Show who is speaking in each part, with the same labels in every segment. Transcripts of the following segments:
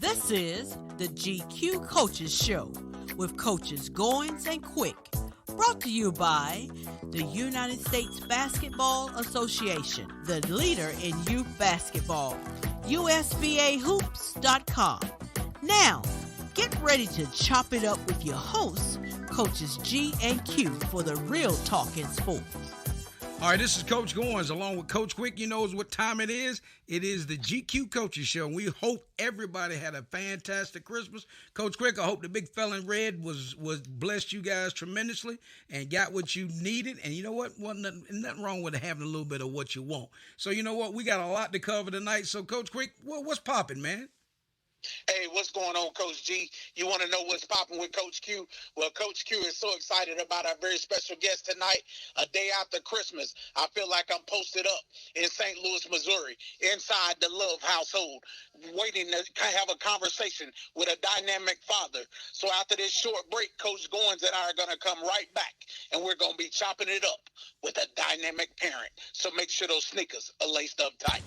Speaker 1: This is the GQ Coaches Show with Coaches Goins and Quick, brought to you by the United States Basketball Association, the leader in youth basketball, USBAHoops.com. Now, get ready to chop it up with your hosts, Coaches G and Q, for the real talk in sports.
Speaker 2: All right, this is Coach Goins along with Coach Quick. You knows what time it is. It is the GQ Coaches Show, and we hope everybody had a fantastic Christmas. Coach Quick, I hope the big fella in red was blessed you guys tremendously and got what you needed. And you know what? Nothing wrong with having a little bit of what you want. So you know what? We got a lot to cover tonight. So, Coach Quick, what's popping, man?
Speaker 3: Hey, what's going on, Coach G? You want to know what's popping with Coach Q? Well, Coach Q is so excited about our very special guest tonight. A day after Christmas, I feel like I'm posted up in St. Louis, Missouri, inside the Love household, waiting to have a conversation with a dynamic father. So after this short break, Coach Goins and I are going to come right back, and we're going to be chopping it up with a dynamic parent. So make sure those sneakers are laced up tight.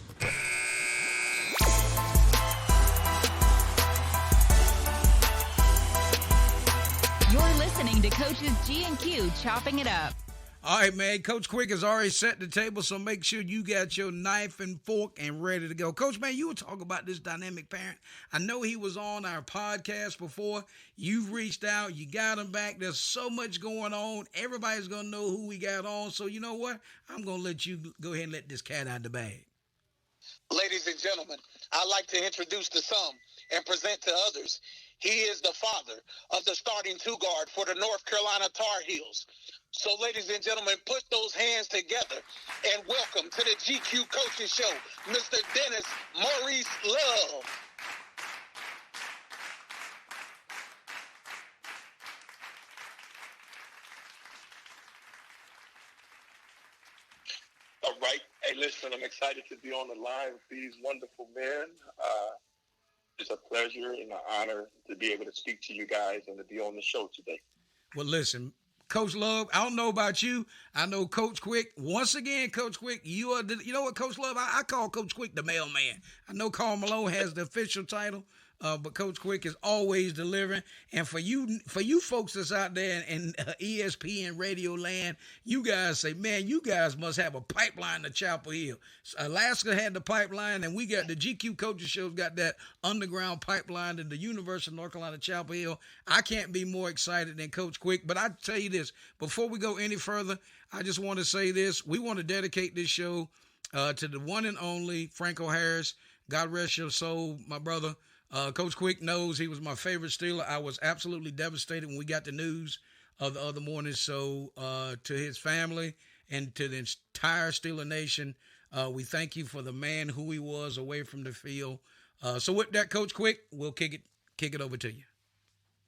Speaker 4: You're listening to Coaches G and Q chopping it up.
Speaker 2: All right, man. Coach Quick has already set the table, so make sure you got your knife and fork and ready to go. Coach, man, you were talking about this dynamic parent. I know he was on our podcast before. You've reached out. You got him back. There's so much going on. Everybody's going to know who we got on. So you know what? I'm going to let you go ahead and let this cat out of the bag.
Speaker 3: Ladies and gentlemen, I'd like to introduce to some and present to others. He is the father of the starting two guard for the North Carolina Tar Heels. So, ladies and gentlemen, put those hands together and welcome to the GQ Coaching Show, Mr. Dennis Maurice Love.
Speaker 5: All right. Hey, listen, I'm excited to be on the line with these wonderful men. It's a pleasure and an honor to be able to speak to you guys and to be on the show today.
Speaker 2: Well, listen, Coach Love, I don't know about you. I know Coach Quick. Once again, Coach Quick, you know what, Coach Love? I call Coach Quick the mailman. I know Carl Malone has the official title, but Coach Quick is always delivering. And for you folks that's out there in ESPN Radio Land, you guys say, man, you guys must have a pipeline to Chapel Hill. Alaska had the pipeline, and we got the GQ Coaches Show's got that underground pipeline to the University of North Carolina Chapel Hill. I can't be more excited than Coach Quick. But I tell you this, before we go any further, I just want to say this. We want to dedicate this show to the one and only Franco Harris. God rest your soul, my brother. Coach Quick knows he was my favorite Steeler. I was absolutely devastated when we got the news of the other morning. So to his family and to the entire Steeler Nation, we thank you for the man who he was away from the field. So with that, Coach Quick, we'll kick it over to you.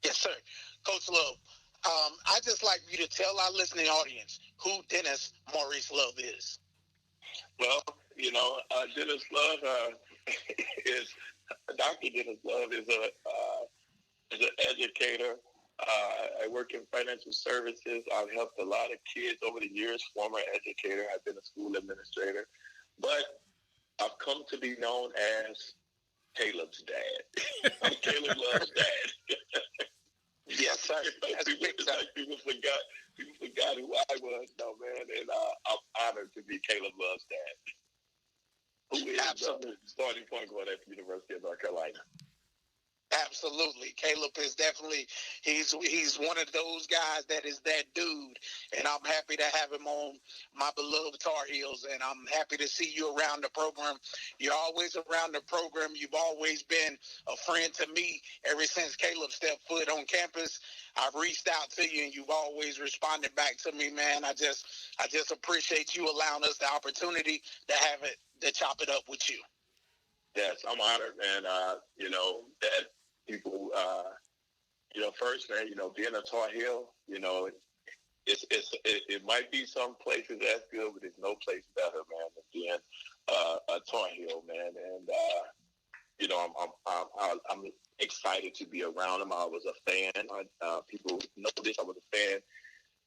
Speaker 3: Yes, sir. Coach Love, I'd just like you to tell our listening audience who Dennis Maurice Love is.
Speaker 5: Well, Dennis Love is Dr. Dennis Love is an educator. I work in financial services. I've helped a lot of kids over the years. Former educator. I've been a school administrator, but I've come to be known as Caleb's dad. I'm Caleb Love's dad.
Speaker 3: Yes, sir. That's
Speaker 5: People forgot who I was. No, man, and I'm honored to be Caleb Love's dad. Who is the starting point guard at the University of North Carolina?
Speaker 3: Absolutely. Caleb is definitely, he's one of those guys that is that dude, and I'm happy to have him on my beloved Tar Heels, and I'm happy to see you around the program. You're always around the program. You've always been a friend to me ever since Caleb stepped foot on campus. I've reached out to you, and you've always responded back to me, man. I just appreciate you allowing us the opportunity to have it, to chop it up with you.
Speaker 5: Yes, I'm honored, man. That people, first, man, being a Tar Heel, it might be some places that's good, but there's no place better, man, than being a Tar Heel, man. And I'm excited to be around him. I was a fan. People know this. I was a fan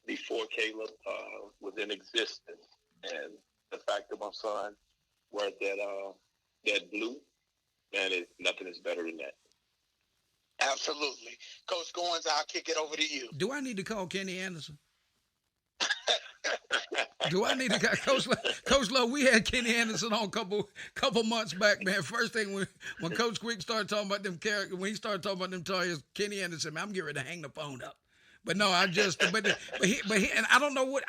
Speaker 5: before Caleb was in existence, and the fact that my son wears that blue, man, nothing is better than that.
Speaker 3: Absolutely. Coach Goins, I'll kick it over to you.
Speaker 2: Do I need to call Kenny Anderson? Do I need to call Coach Love? We had Kenny Anderson on a couple months back, man. First thing when Coach Quick started talking about them characters, when he started talking about them Tarheels, Kenny Anderson, man, I'm getting ready to hang the phone up. But no, I just but he, and I don't know what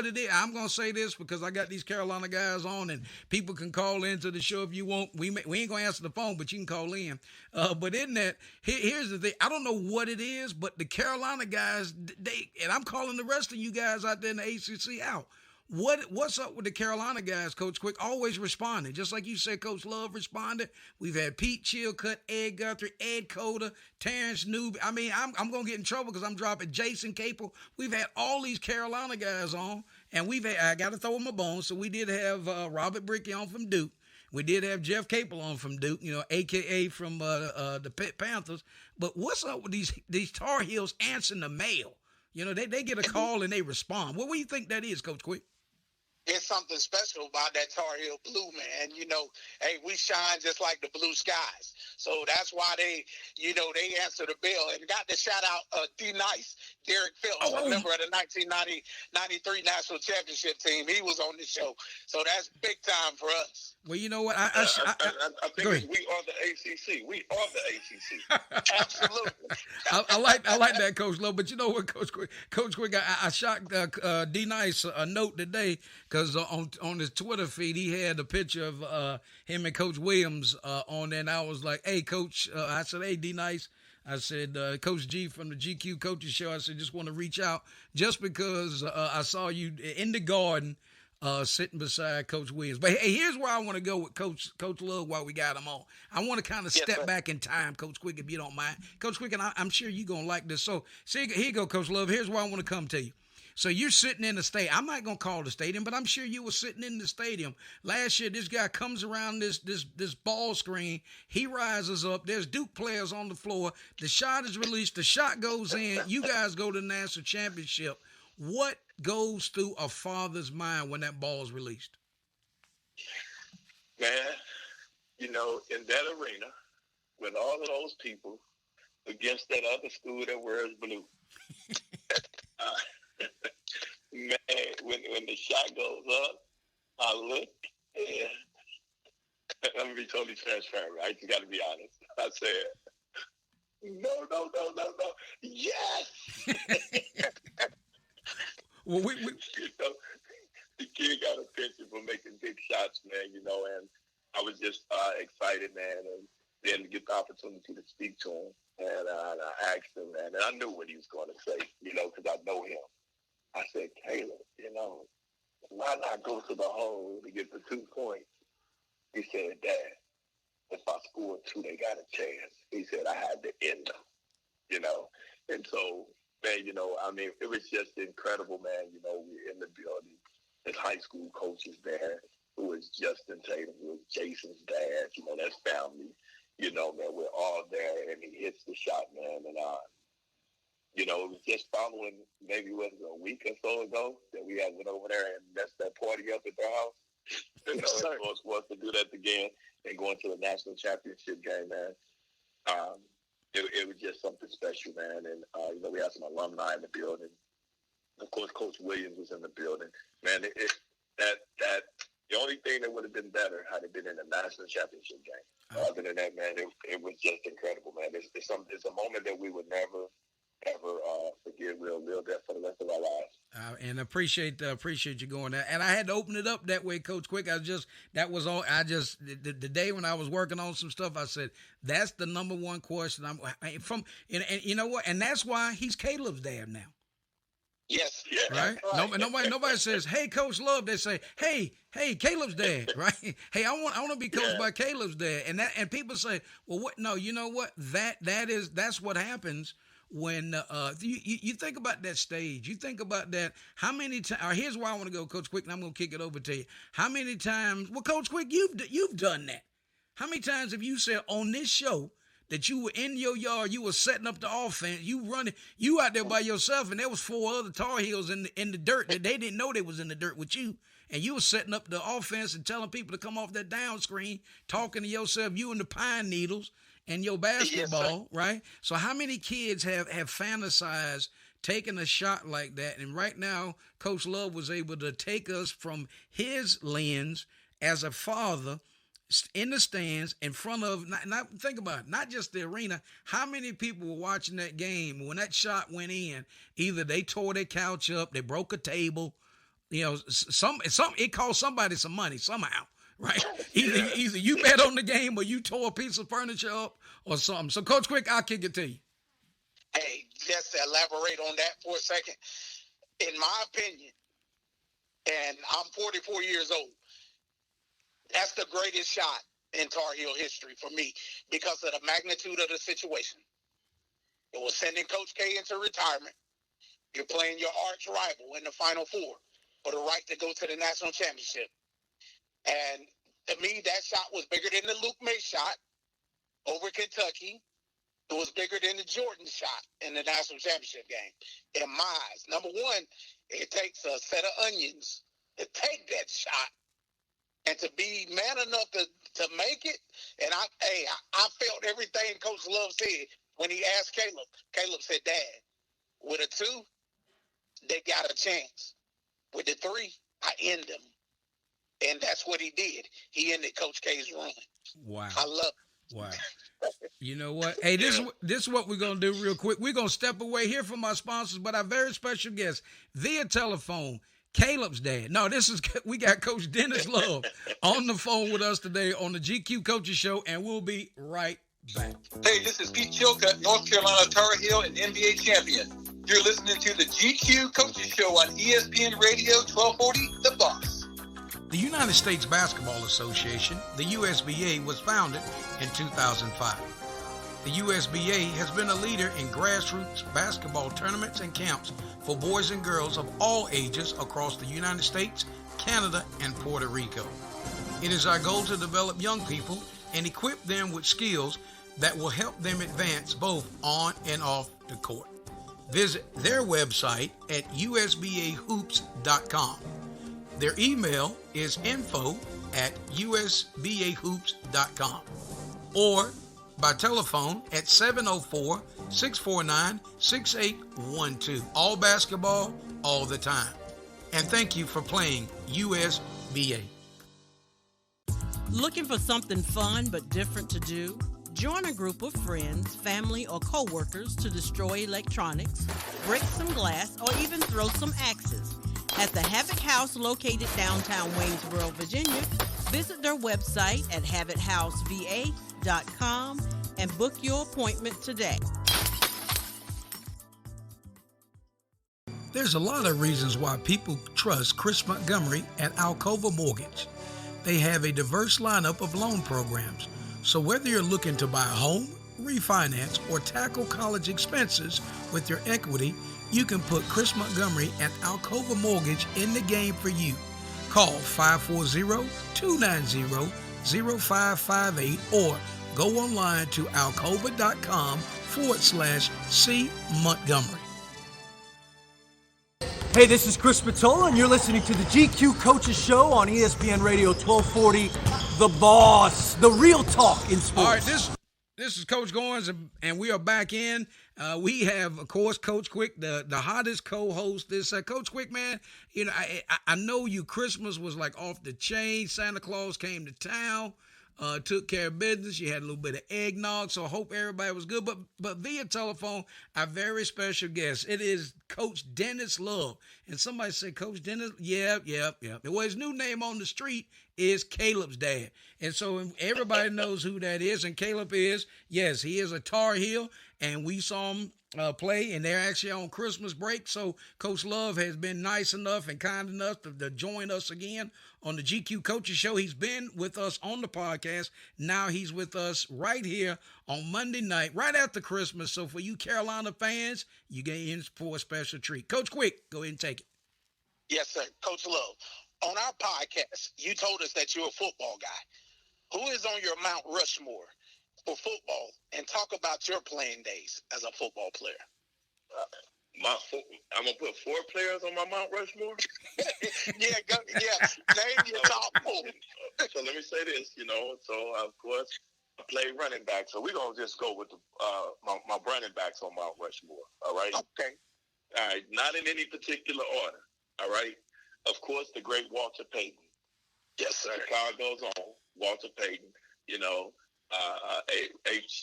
Speaker 2: it is. I'm gonna say this because I got these Carolina guys on, and people can call into the show if you want. We ain't gonna answer the phone, but you can call in. But in that, here's the thing. I don't know what it is, but the Carolina guys, and I'm calling the rest of you guys out there in the ACC out. What's up with the Carolina guys, Coach Quick? Always responding. Just like you said, Coach Love responded. We've had Pete Chilcutt, Ed Guthrie, Ed Coda, Terrence Newby. I mean, I'm going to get in trouble because I'm dropping Jason Capel. We've had all these Carolina guys on, and I got to throw them a bone. So we did have Robert Brickey on from Duke. We did have Jeff Capel on from Duke, a.k.a. from the Panthers. But what's up with these Tar Heels answering the mail? They get a call and they respond. What do you think that is, Coach Quick?
Speaker 3: It's something special about that Tar Heel blue, man. Hey, we shine just like the blue skies. So that's why they answer the bell. And got to shout out D-Nice, Derek Phillips, a member of the 1993 National Championship team. He was on the show. So that's big time for us.
Speaker 2: Well, you know what?
Speaker 5: I think we are the ACC. We are the ACC.
Speaker 3: Absolutely.
Speaker 2: I like that, Coach Lowe. But you know what, Coach Quick, I shot D-Nice a note today because on his Twitter feed, he had a picture of him and Coach Williams on there. And I was like, hey, Coach, I said, hey, D-Nice. I said, Coach G from the GQ Coaches Show, I said, just want to reach out just because I saw you in the garden sitting beside Coach Williams. But, hey, here's where I want to go with Coach Love while we got him on. I want to kind of step back in time, Coach Quick, if you don't mind. Coach Quick, and I'm sure you're going to like this. So, here you go, Coach Love. Here's where I want to come to you. So you're sitting in the stadium. I'm not going to call the stadium, but I'm sure you were sitting in the stadium. Last year, this guy comes around this ball screen. He rises up. There's Duke players on the floor. The shot is released. The shot goes in. You guys go to the national championship. What goes through a father's mind when that ball is released?
Speaker 5: Man, in that arena, with all of those people against that other school that wears blue, man, when the shot goes up, I look, and I'm going to be totally transparent, right? You got to be honest. I said, no, yes!
Speaker 2: Well,
Speaker 5: the kid got a pension for making big shots, man, and I was just excited, man, and then to get the opportunity to speak to him, and I asked him, man, and I knew what he was going to say, because I know him. I said, Caleb, why not go to the hole to get the 2 points? He said, Dad, if I score 2, they got a chance. He said, I had to end them, And so, man, it was just incredible, man. We're in the building. There's high school coaches there who is Justin Tatum, who is Jason's dad. That's family. Man, we're all there, and he hits the shot, man. And, it was just following maybe a week or so ago that we had went over there and messed that party up at their house. It was to do that again and going to the national championship game, man. It was just something special, man. And, we had some alumni in the building. Of course, Coach Williams was in the building. Man, the only thing that would have been better had it been in the national championship game. Other than that, man, it was just incredible, man. It's a moment that we would never, ever forget. We'll live that for the rest of our lives.
Speaker 2: And appreciate you going there. And I had to open it up that way, Coach Quick. The day when I was working on some stuff, I said, that's the number one question and you know what? And that's why he's Caleb's dad now.
Speaker 3: Yes.
Speaker 2: Right? Nobody says, hey, Coach Love. They say, hey, Caleb's dad, right? Hey, I want to be coached by Caleb's dad. And people say, well, what? No, you know what? That's what happens when you think about that stage. You think about that. How many times? Here's where I want to go, Coach Quick, and I'm going to kick it over to you. How many times? Well, Coach Quick, you've done that. How many times have you said on this show that you were in your yard, you were setting up the offense, you running, you out there by yourself, and there was 4 other Tar Heels in the dirt that they didn't know they was in the dirt with you, and you were setting up the offense and telling people to come off that down screen, talking to yourself, you and the pine needles, in your basketball, right? So how many kids have fantasized taking a shot like that? And right now, Coach Love was able to take us from his lens as a father in the stands in front of, not think about it, not just the arena. How many people were watching that game when that shot went in? Either they tore their couch up, they broke a table, it cost somebody some money somehow, right? Either you bet on the game or you tore a piece of furniture up or something. So, Coach Quick, I'll kick it to you.
Speaker 3: Hey, just to elaborate on that for a second, in my opinion, and I'm 44 years old, that's the greatest shot in Tar Heel history for me because of the magnitude of the situation. It was sending Coach K into retirement. You're playing your arch rival in the Final Four for the right to go to the national championship. And to me, that shot was bigger than the Luke May shot over Kentucky. It was bigger than the Jordan shot in the national championship game. In my eyes, number one, it takes a set of onions to take that shot and to be man enough to make it. And I felt everything Coach Love said when he asked Caleb. Caleb said, Dad, with a 2, they got a chance. With the 3, I end them. And that's what he did. He ended Coach K's run.
Speaker 2: Wow.
Speaker 3: I love it.
Speaker 2: Wow. You know what? Hey, this is what we're going to do real quick. We're going to step away here from our sponsors, but our very special guest via telephone, Caleb's dad. No, we got Coach Dennis Love on the phone with us today on the GQ Coaches Show, and we'll be right back.
Speaker 6: Hey, this is Pete Chilcutt, North Carolina Tar Heel and NBA champion. You're listening to the GQ Coaches Show on ESPN Radio 1240, The Boss.
Speaker 2: The United States Basketball Association, the USBA, was founded in 2005. The USBA has been a leader in grassroots basketball tournaments and camps for boys and girls of all ages across the United States, Canada, and Puerto Rico. It is our goal to develop young people and equip them with skills that will help them advance both on and off the court. Visit their website at usbahoops.com. Their email is info@usbahoops.com or by telephone at 704-649-6812. All basketball, all the time. And thank you for playing USBA.
Speaker 1: Looking for something fun but different to do? Join a group of friends, family, or coworkers to destroy electronics, break some glass, or even throw some axes. At the Havoc House located downtown Waynesboro, Virginia, visit their website at havochouseva.com and book your appointment today.
Speaker 2: There's a lot of reasons why people trust Chris Montgomery at Alcova Mortgage. They have a diverse lineup of loan programs. So whether you're looking to buy a home, refinance, or tackle college expenses with your equity, you can put Chris Montgomery at Alcova Mortgage in the game for you. Call 540-290-0558 or go online to alcova.com/C Montgomery.
Speaker 7: Hey, this is Chris Spatola, and you're listening to the GQ Coaches Show on ESPN Radio 1240. The Boss, the real talk in sports.
Speaker 2: All right, this is Coach Goins, and we are back in. We have, of course, Coach Quick, the hottest co-host. Coach Quick, man, you know, I know you. Christmas was like off the chain. Santa Claus came to town, took care of business. You had a little bit of eggnog, so I hope everybody was good. But via telephone, our very special guest, it is Coach Dennis Love. And somebody said, Coach Dennis? Yeah. Well, his new name on the street is Caleb's dad. And so everybody knows who that is. And Caleb is, yes, he is a Tar Heel. And we saw him play, and they're actually on Christmas break. So Coach Love has been nice enough and kind enough to join us again on the GQ Coaches Show. He's been with us on the podcast. Now he's with us right here on Monday night, right after Christmas. So for you Carolina fans, you get in for a special treat. Coach Quick, go ahead and take it.
Speaker 3: Yes, sir. Coach Love, on our podcast, you told us that you're a football guy. Who is on your Mount Rushmore for football, and talk about your playing days as a football player?
Speaker 5: I'm gonna put 4 players on my Mount Rushmore.
Speaker 3: Name your top 4.
Speaker 5: So let me say this, so of course, play running back, so we're going to just go with my running backs on Mount Rushmore, all right?
Speaker 3: Okay.
Speaker 5: All right, not in any particular order, all right? Of course, the great Walter Payton.
Speaker 3: Yes, sir.
Speaker 5: Chicago's own Walter Payton, you know,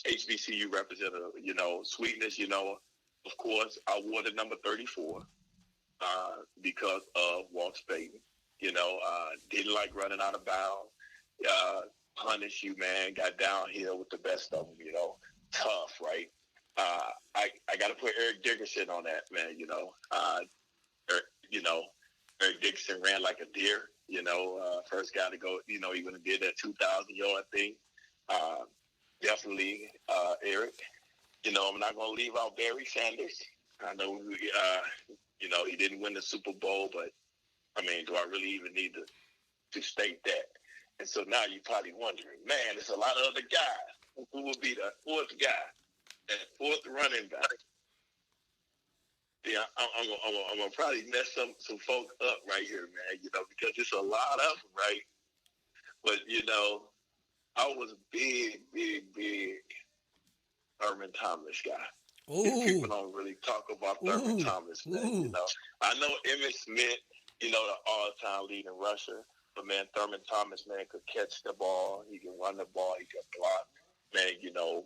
Speaker 5: HBCU representative, you know, Sweetness, you know, of course, I wore the number 34 because of Walter Payton. You know, didn't like running out of bounds. Punish you, man. Got downhill with the best of them, you know. Tough, right? I got to put Eric Dickerson on that, man, you know. Eric Dickerson ran like a deer, you know. First guy to go, you know, he would have did that 2,000-yard thing. Definitely Eric. You know, I'm not going to leave out Barry Sanders. I know, you know, he didn't win the Super Bowl, but, I mean, do I really even need to state that? And so now you're probably wondering, man, there's a lot of other guys. Who would be the fourth guy, that fourth running back? Yeah, I'm gonna probably mess some folk up right here, man, you know, because it's a lot of them, right? But, you know, I was a big Thurman Thomas guy.
Speaker 2: Ooh.
Speaker 5: People don't really talk about Thurman Thomas, man. You know, I know Emmitt Smith, you know, the all-time leading rusher, but man, Thurman Thomas, man, could catch the ball. He can run the ball. He can block. Man, you know,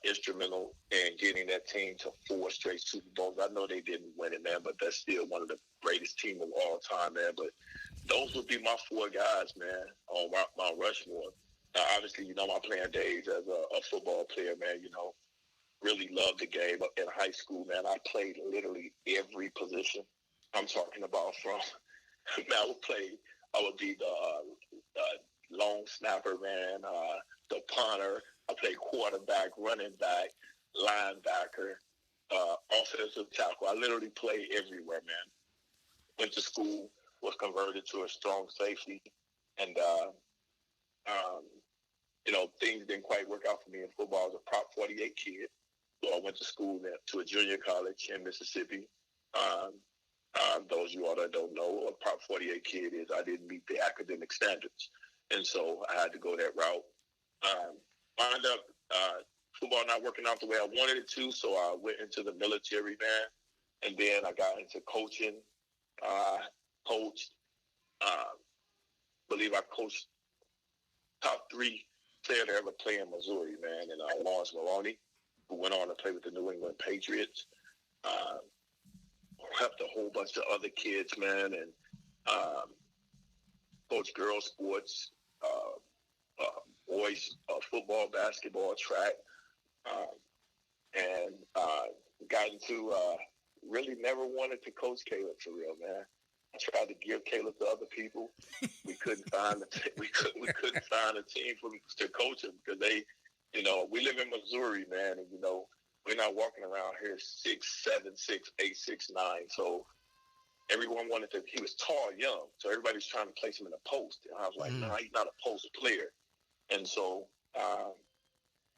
Speaker 5: instrumental in getting that team to 4 straight Super Bowls. I know they didn't win it, man, but that's still one of the greatest teams of all time, man. But those would be my 4 guys, man, on Mount Rushmore. Now, obviously, you know, my playing days as a football player, man, you know, really loved the game. In high school, man, I played literally every position. I'm talking about from, man, I would be the long snapper, man, the punter. I played quarterback, running back, linebacker, offensive tackle. I literally played everywhere, man. Went to school, was converted to a strong safety, and you know, things didn't quite work out for me in football. I was a Prop 48 kid, so I went to school to a junior college in Mississippi. Those of you all that don't know what Prop 48 kid is, I didn't meet the academic standards, and so I had to go that route. Wound up football not working out the way I wanted it to, so I went into the military, man, and then I got into coaching. Believe I coached top 3 player to ever play in Missouri, man, and Lawrence Maloney, who went on to play with the New England Patriots. Helped a whole bunch of other kids, man, and coached girls sports, boys football, basketball, track, and got into really never wanted to coach Caleb for real, man. I tried to give Caleb to other people. We couldn't find we couldn't find a team to coach him because they, you know, we live in Missouri, man, and you know we're not walking around here 6'7", 6'8", 6'9". So everyone wanted to. He was tall, young, so everybody was trying to place him in a post. And I was like, no, he's not a post player. And so,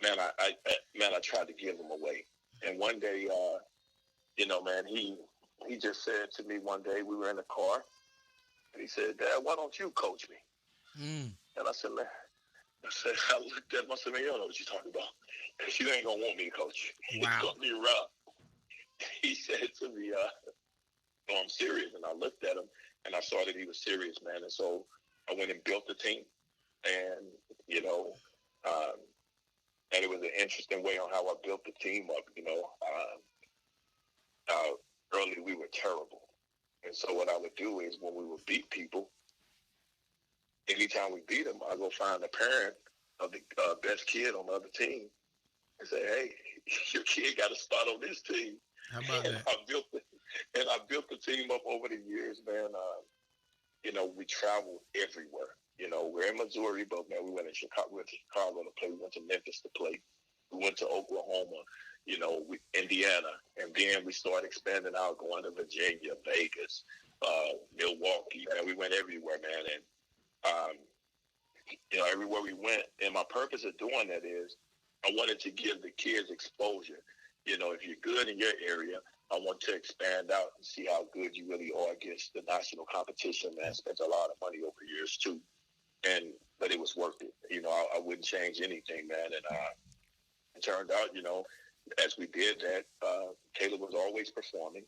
Speaker 5: man, I tried to give him away. And one day, you know, man, he just said to me one day, we were in the car, and he said, Dad, why don't you coach me? And I said, man, I looked at him, I said, man, you don't know what you're talking about. Because you ain't going to want me to coach.
Speaker 2: Wow.
Speaker 5: It's going to be rough. He said to me, no, I'm serious. And I looked at him, and I saw that he was serious, man. And so I went and built the team. And, you know, and it was an interesting way on how I built the team up, you know. Early we were terrible. And so what I would do is when we would beat people, anytime we beat them, I go find the parent of the best kid on the other team and say, hey, your kid got a spot on this team.
Speaker 2: How about
Speaker 5: and
Speaker 2: that?
Speaker 5: I built the team up over the years, man. You know, we traveled everywhere. You know, we're in Missouri, but, man, we went to Chicago to play. We went to Memphis to play. We went to Oklahoma, you know, Indiana. And then we started expanding out, going to Virginia, Vegas, Milwaukee. Man, we went everywhere, man. And, you know, everywhere we went. And my purpose of doing that is I wanted to give the kids exposure. You know, if you're good in your area, I want to expand out and see how good you really are against the national competition, man. Spent a lot of money over years, too. And but it was worth it. I wouldn't change anything, man. And it turned out, as we did that, Caleb was always performing.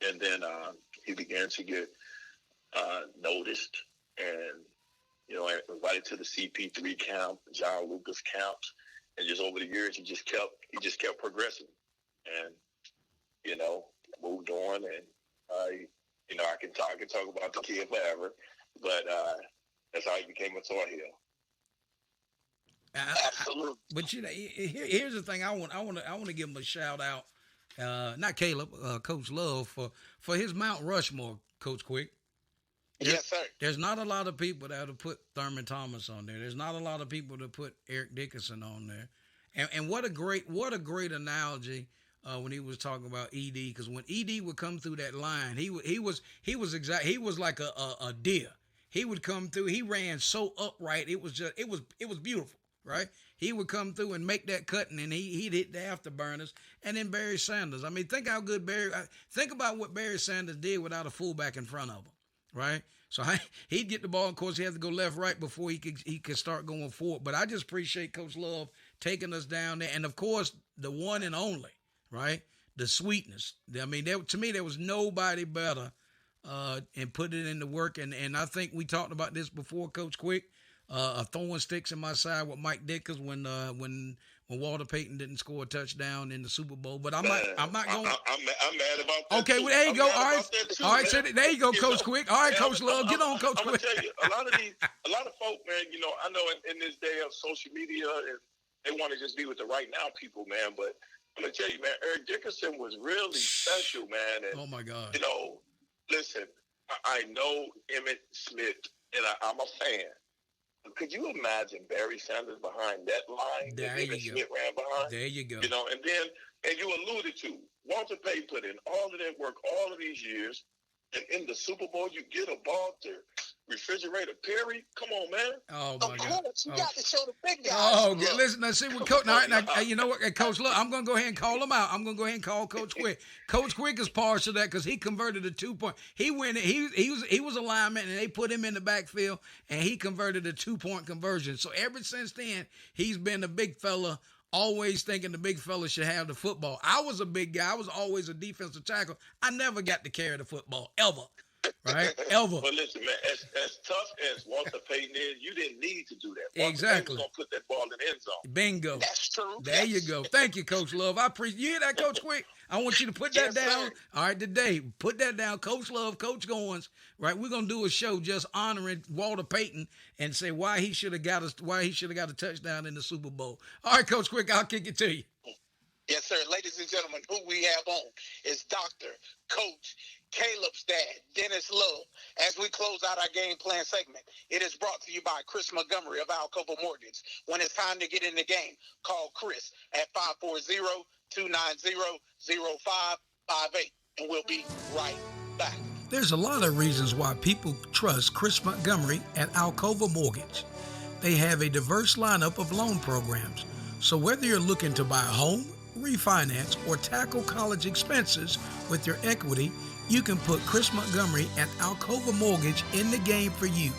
Speaker 5: And then he began to get noticed and, invited to the CP3 camp, John Lucas camps. And just over the years, he just kept progressing. And, moved on. And, I can talk about the kid forever. But that's how he became a Tar Heel.
Speaker 3: Absolutely.
Speaker 2: But here's the thing. I want to give him a shout out. Not Caleb, Coach Love for his Mount Rushmore, Coach Quick.
Speaker 3: Yes, sir.
Speaker 2: There's not a lot of people that have put Thurman Thomas on there. There's not a lot of people that put Eric Dickerson on there. And what a great analogy when he was talking about ED, because when ED would come through that line, he was like a deer. He would come through. He ran so upright. It was beautiful, right? He would come through and make that cut, and then he'd hit the afterburners. And then Barry Sanders. I mean, think about what Barry Sanders did without a fullback in front of him, right? So he'd get the ball. Of course, he had to go left, right before he could start going forward. But I just appreciate Coach Love taking us down there, and of course, the one and only, right? The sweetness. I mean, to me, there was nobody better. And put it into work. And I think we talked about this before, Coach Quick, throwing sticks in my side with Mike Dickers when Walter Payton didn't score a touchdown in the Super Bowl. But I'm not going.
Speaker 5: I'm mad about that.
Speaker 2: Okay, well, there you go. All right, so there you go, Coach Quick. All right, Coach Love, get on, Coach Quick.
Speaker 5: I'm gonna tell you, a lot of folk, man. I know in this day of social media, and they want to just be with the right now people, man. But I'm gonna tell you, man, Eric Dickerson was really special, man. And,
Speaker 2: oh my God.
Speaker 5: Listen, I know Emmitt Smith, and I'm a fan. Could you imagine Barry Sanders behind that line that Emmitt Smith ran behind?
Speaker 2: There you go.
Speaker 5: And you alluded to, Walter Payton put in all of that work all of these years, and in the Super Bowl, you get a ball to Refrigerator Perry. Come on, man.
Speaker 2: Oh, my God.
Speaker 3: Of course, you got to show the big guys.
Speaker 2: Oh, listen, now see what Coach. Now, you know what, Coach? Look, I'm gonna go ahead and call him out. I'm gonna go ahead and call Coach Quick. Coach Quick is partial to that because he converted a 2-point. He was a lineman, and they put him in the backfield, and he converted a 2-point conversion. So ever since then, he's been a big fella. Always thinking the big fella should have the football. I was a big guy. I was always a defensive tackle. I never got to carry the football, ever. Right? Ever.
Speaker 5: But listen, man, as tough as Walter Payton is, you didn't need to do that. Walter
Speaker 2: exactly.
Speaker 5: Payton was going to put that ball in the end zone.
Speaker 2: Bingo.
Speaker 3: That's true.
Speaker 2: There you go. Thank you, Coach Love. I appreciate you. Hear that, Coach Quick? I want you to put that down.
Speaker 3: Sir.
Speaker 2: All right, today, put that down. Coach Love, Coach Goins, right? We're going to do a show just honoring Walter Payton and say why he should have got a touchdown in the Super Bowl. All right, Coach Quick, I'll kick it to you.
Speaker 3: Yes, sir. Ladies and gentlemen, who we have on is Dr. Coach Caleb's dad, Dennis Love. As we close out our game plan segment, it is brought to you by Chris Montgomery of Alcova Mortgage. When it's time to get in the game, call Chris at 540-290-0558, and we'll be right back.
Speaker 2: There's a lot of reasons why people trust Chris Montgomery at Alcova Mortgage. They have a diverse lineup of loan programs. So whether you're looking to buy a home, refinance, or tackle college expenses with your equity, you can put Chris Montgomery at Alcova Mortgage in the game for you.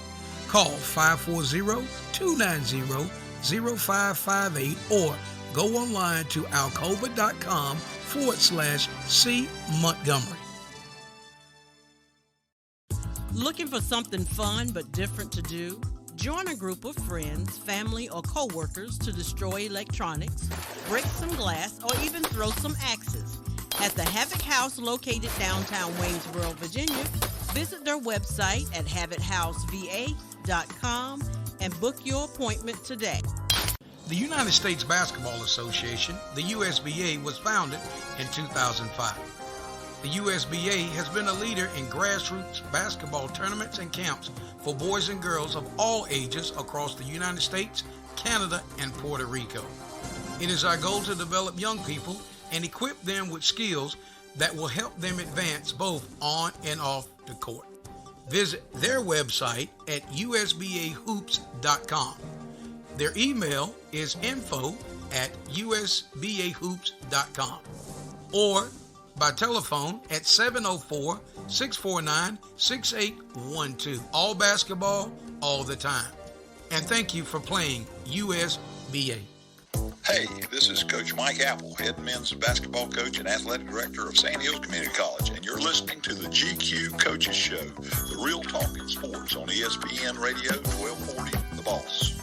Speaker 2: Call 540-290-0558 or go online to alcova.com/C Montgomery.
Speaker 1: Looking for something fun but different to do? Join a group of friends, family, or coworkers to destroy electronics, break some glass, or even throw some axes. At the Havoc House located downtown Waynesboro, Virginia, visit their website at havochouseva.com and book your appointment today.
Speaker 2: The United States Basketball Association, the USBA, was founded in 2005. The USBA has been a leader in grassroots basketball tournaments and camps for boys and girls of all ages across the United States, Canada, and Puerto Rico. It is our goal to develop young people and equip them with skills that will help them advance both on and off the court. Visit their website at usbahoops.com. Their email is info@usbahoops.com or by telephone at 704-649-6812. All basketball, all the time. And thank you for playing USBA.
Speaker 8: Hey, this is Coach Mike Apple, head men's basketball coach and athletic director of Sandhills Community College, and you're listening to the GQ Coaches Show, the real talk in sports on ESPN Radio 1240, The Boss.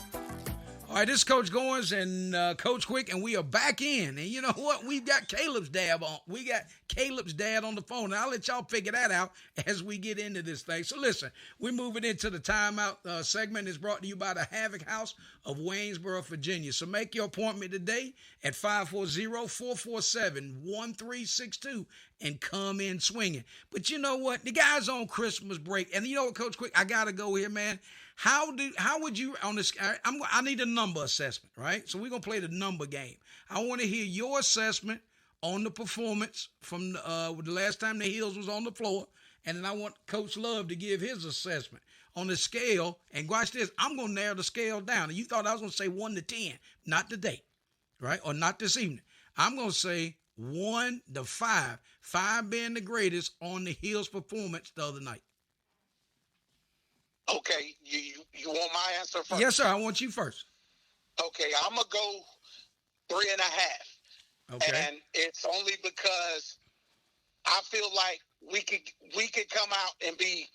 Speaker 2: All right, this is Coach Goins and Coach Quick, and we are back in. And you know what? We've got Caleb's dad on. We got Caleb's dad on the phone. And I'll let y'all figure that out as we get into this thing. So listen, we're moving into the timeout segment. It's brought to you by the Havoc House of Waynesboro, Virginia. So make your appointment today at 540-447-1362 and come in swinging. But you know what? The guy's on Christmas break. And you know what, Coach Quick? I got to go here, man. How would you on this? I need a number assessment, right? So we're gonna play the number game. I want to hear your assessment on the performance from the last time the Heels was on the floor, and then I want Coach Love to give his assessment on the scale. And watch this, I'm gonna narrow the scale down. And you thought I was gonna say 1 to 10, not today, right? Or not this evening. I'm gonna say 1 to 5, 5 being the greatest on the Heels' performance the other night.
Speaker 3: Okay, you want my answer first?
Speaker 2: Yes, sir. I want you first.
Speaker 3: Okay, I'm gonna go 3.5.
Speaker 2: Okay.
Speaker 3: And it's only because I feel like we could come out and be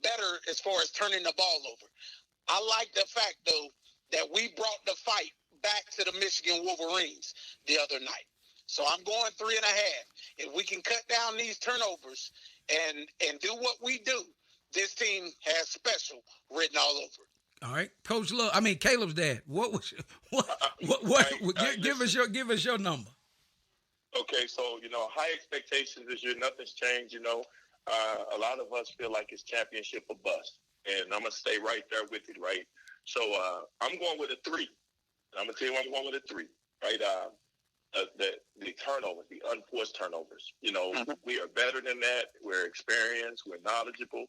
Speaker 3: better as far as turning the ball over. I like the fact though that we brought the fight back to the Michigan Wolverines the other night. So I'm going 3.5. If we can cut down these turnovers and do what we do, this team has special written all over it.
Speaker 2: All right, Coach Love. I mean, Caleb's dad. Give us your number.
Speaker 5: Okay, so high expectations this year. Nothing's changed. A lot of us feel like it's championship or bust, and I'm gonna stay right there with it. Right. So I'm going with a 3. I'm gonna tell you why I'm going with a 3. Right. The turnovers, the unforced turnovers. We are better than that. We're experienced. We're knowledgeable.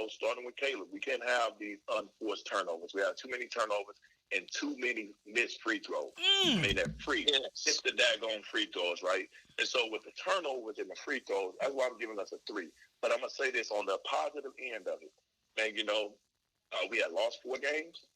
Speaker 5: Starting with Caleb, we can't have these unforced turnovers. We have too many turnovers and too many missed free throws. I mean, they're free. It's the daggone free throws, right? And so with the turnovers and the free throws, that's why I'm giving us a 3. But I'm going to say this on the positive end of it. Man, we had lost 4 games,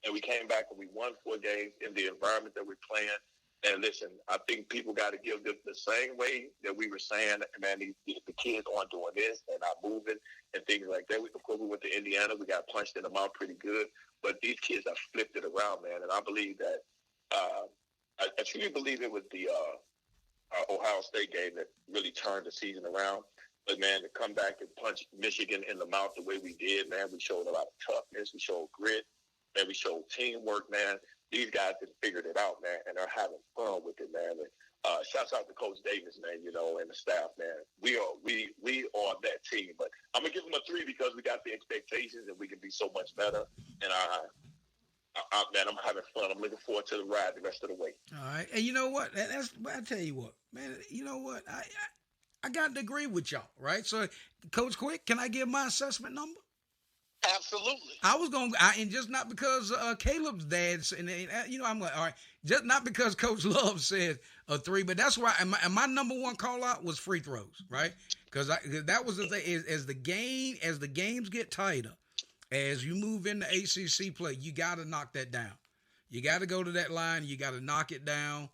Speaker 5: and we came back and we won 4 games in the environment that we're playing. And listen, I think people got to give them the same way that we were saying, man, the kids aren't doing this and not moving and things like that. Of course, we went to Indiana. We got punched in the mouth pretty good. But these kids have flipped it around, man. And I believe that I truly believe it was the Ohio State game that really turned the season around. But, man, to come back and punch Michigan in the mouth the way we did, man, we showed a lot of toughness. We showed grit. Man, we showed teamwork, man. These guys have figured it out, man, and they're having fun with it, man. And shouts out to Coach Davis, man, and the staff, man. We are that team. But I'm gonna give them a 3 because we got the expectations and we can be so much better. And man, I'm having fun. I'm looking forward to the ride the rest of the way.
Speaker 2: All right, and you know what? I tell you what, man. You know what? I got to agree with y'all, right? So, Coach Quick, can I give my assessment number?
Speaker 3: Absolutely.
Speaker 2: I was going, and just not because Caleb's dad, and I'm like, all right, just not because Coach Love said a 3, but that's why. And my number 1 call out was free throws, right? Because that was the thing. As the games get tighter, as you move into ACC play, you got to knock that down. You got to go to that line. You got to knock it down.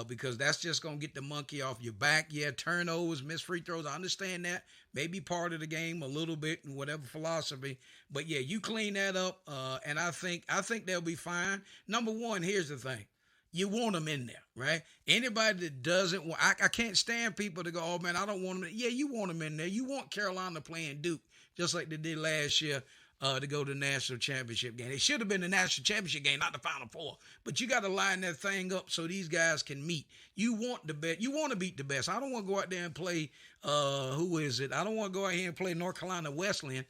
Speaker 2: Because that's just going to get the monkey off your back. Yeah, turnovers, missed free throws. I understand that. Maybe part of the game a little bit and whatever philosophy. But, yeah, you clean that up, and I think they'll be fine. Number 1, here's the thing. You want them in there, right? Anybody that doesn't want – I can't stand people to go, oh, man, I don't want them – yeah, you want them in there. You want Carolina playing Duke just like they did last year. To go to the national championship game. It should have been the national championship game, not the Final Four. But you got to line that thing up so these guys can meet. You want the best. You want to beat the best. I don't want to go out there and play, who is it? I don't want to go out here and play North Carolina Wesleyan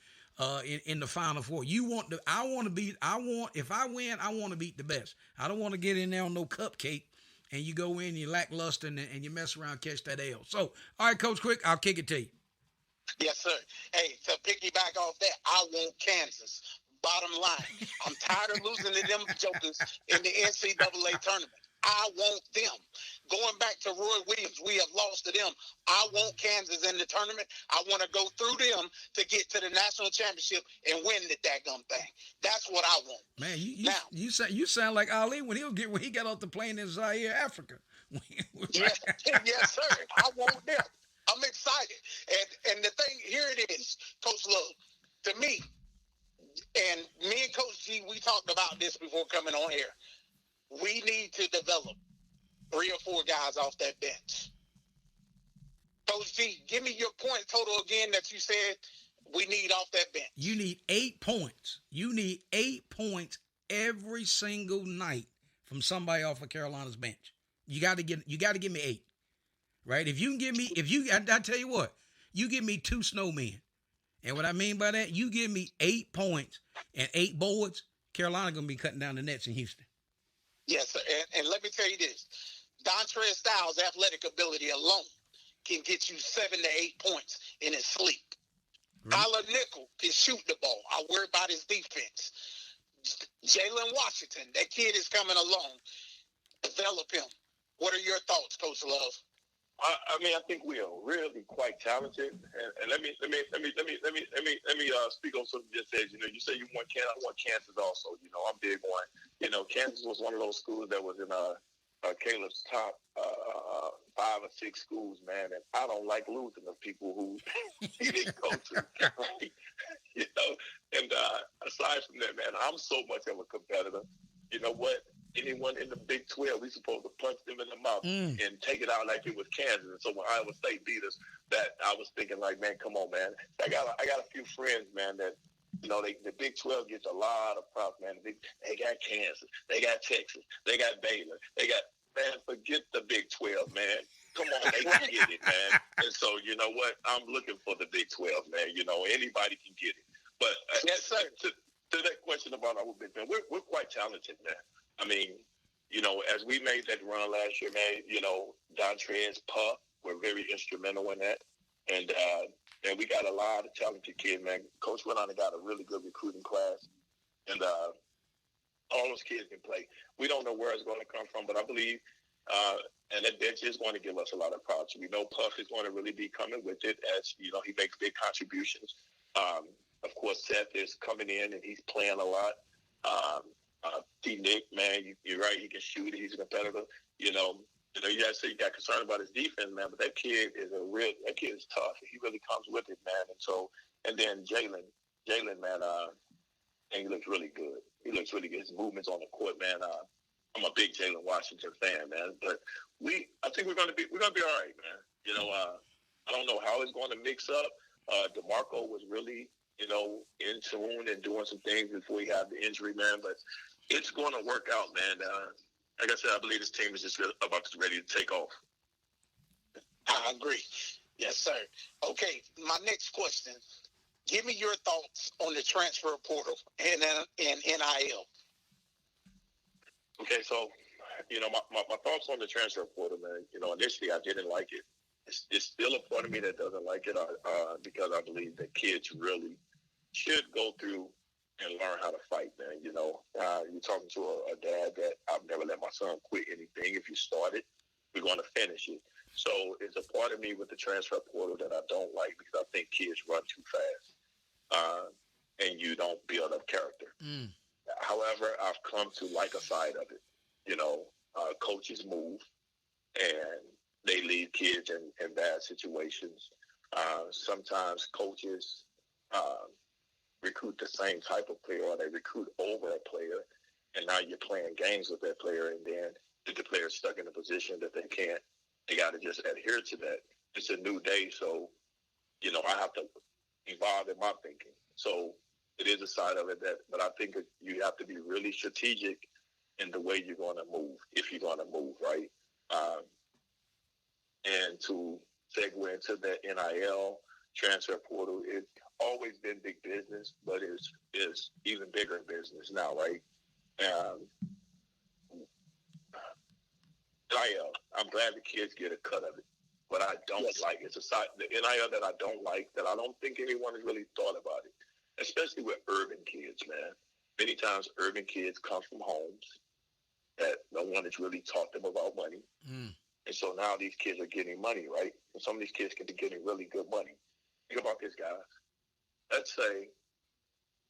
Speaker 2: in the Final Four. If I win, I want to beat the best. I don't want to get in there on no cupcake and you go in, you lackluster, and you mess around, catch that L. So, all right, Coach Quick, I'll kick it to you.
Speaker 3: Yes, sir. Hey, to piggyback off that, I want Kansas. Bottom line, I'm tired of losing to them jokers in the NCAA tournament. I want them. Going back to Roy Williams, we have lost to them. I want Kansas in the tournament. I want to go through them to get to the national championship and win the daggum thing. That's what I want.
Speaker 2: Man, you sound like Ali when he got off the plane in Zaire, Africa.
Speaker 3: Yes, sir. I want them. I'm excited. And the thing, here it is, Coach Love. To me, and me and Coach G, we talked about this before coming on here. We need to develop 3 or 4 guys off that bench. Coach G, give me your point total again that you said we need off that bench.
Speaker 2: You need 8 points. You need 8 points every single night from somebody off of Carolina's bench. You got to give me 8. Right? I tell you what, you give me 2 snowmen. And what I mean by that, you give me 8 points and 8 boards, Carolina going to be cutting down the nets in Houston.
Speaker 3: Yes, sir. And let me tell you this. Dontrez Styles' athletic ability alone can get you 7 to 8 points in his sleep. Tyler Nickel can shoot the ball. I worry about his defense. Jalen Washington, that kid is coming along. Develop him. What are your thoughts, Coach Love?
Speaker 5: I mean, I think we are really quite talented, and let me speak on something you just said. You say you want Kansas. I want Kansas also. I'm big on. Kansas was one of those schools that was in Caleb's top 5 or 6 schools, man. And I don't like losing to people who he didn't go to. Right? And aside from that, man, I'm so much of a competitor. You know what? Anyone in the Big 12, we supposed to punch them in the mouth and take it out like it was Kansas. And so when Iowa State beat us, that I was thinking like, man, come on, man. I got a few friends, man, that the Big 12 gets a lot of props, man. They got Kansas, they got Texas, they got Baylor, man. Forget the Big 12, man. Come on, they can get it, man. And so you know what? I'm looking for the Big 12, man. Anybody can get it. But
Speaker 3: yes, sir.
Speaker 5: To that question about our Big 12, we're quite talented, man. I mean, as we made that run last year, man, Dontrez, Puff were very instrumental in that. And we got a lot of talented kids, man. Coach went on and got a really good recruiting class. And all those kids can play. We don't know where it's going to come from, but I believe and that bench is going to give us a lot of props. We know Puff is going to really be coming with it as, he makes big contributions. Of course, Seth is coming in and he's playing a lot. Nick, man, you're right. He can shoot. He's a competitor. You guys say you got concerned about his defense, man, but that kid is tough. He really comes with it, man. And then Jalen, man, and he looks really good. He looks really good. His movements on the court, man. I'm a big Jalen Washington fan, man. But I think we're gonna be all right, man. I don't know how it's going to mix up. DeMarco was really, in tune and doing some things before he had the injury, man. But it's going to work out, man. Like I said, I believe this team is just about to ready to take off.
Speaker 3: I agree. Yes, sir. Okay, my next question. Give me your thoughts on the transfer portal and NIL.
Speaker 5: Okay, so, my thoughts on the transfer portal, man, initially I didn't like it. It's still a part of me that doesn't like it because I believe that kids really should go through and learn how to fight, man. You're talking to a dad that I've never let my son quit anything. If you start it, we're going to finish it. So it's a part of me with the transfer portal that I don't like because I think kids run too fast and you don't build up character. However, I've come to like a side of it. Coaches move and they leave kids in bad situations. Sometimes coaches recruit the same type of player or they recruit over a player, and now you're playing games with that player, and then the player's stuck in a position that they got to just adhere to that. It's a new day, so, I have to evolve in my thinking. So it is a side of it but I think that you have to be really strategic in the way you're going to move, if you're going to move, right? And to segue into the NIL transfer portal, it's always been big business, but it's even bigger business now, right? NIL, I'm glad the kids get a cut of it, but I don't like it. It's a side, the NIL that I don't like, that I don't think anyone has really thought about it, especially with urban kids, man. Many times urban kids come from homes that no one has really taught them about money. And so now these kids are getting money, right? And some of these kids can be getting really good money. Think about this, guys. Let's say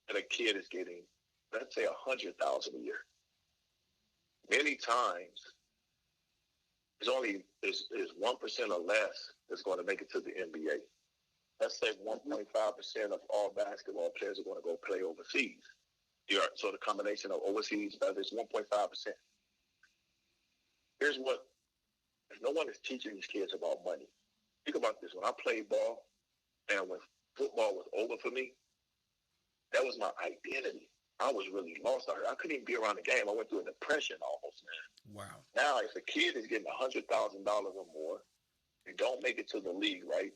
Speaker 5: that a kid is getting, let's say, $100,000 a year. Many times, there's only is 1% or less that's going to make it to the NBA. Let's say 1.5% of all basketball players are going to go play overseas. So the combination of overseas is 1.5%. Here's what, if no one is teaching these kids about money. Think about this. When I played ball and when football was over for me, that was my identity. I was really lost. I couldn't even be around the game. I went through a depression almost, man.
Speaker 2: Wow.
Speaker 5: Now, if a kid is getting $100,000 or more, you don't make it to the league, right?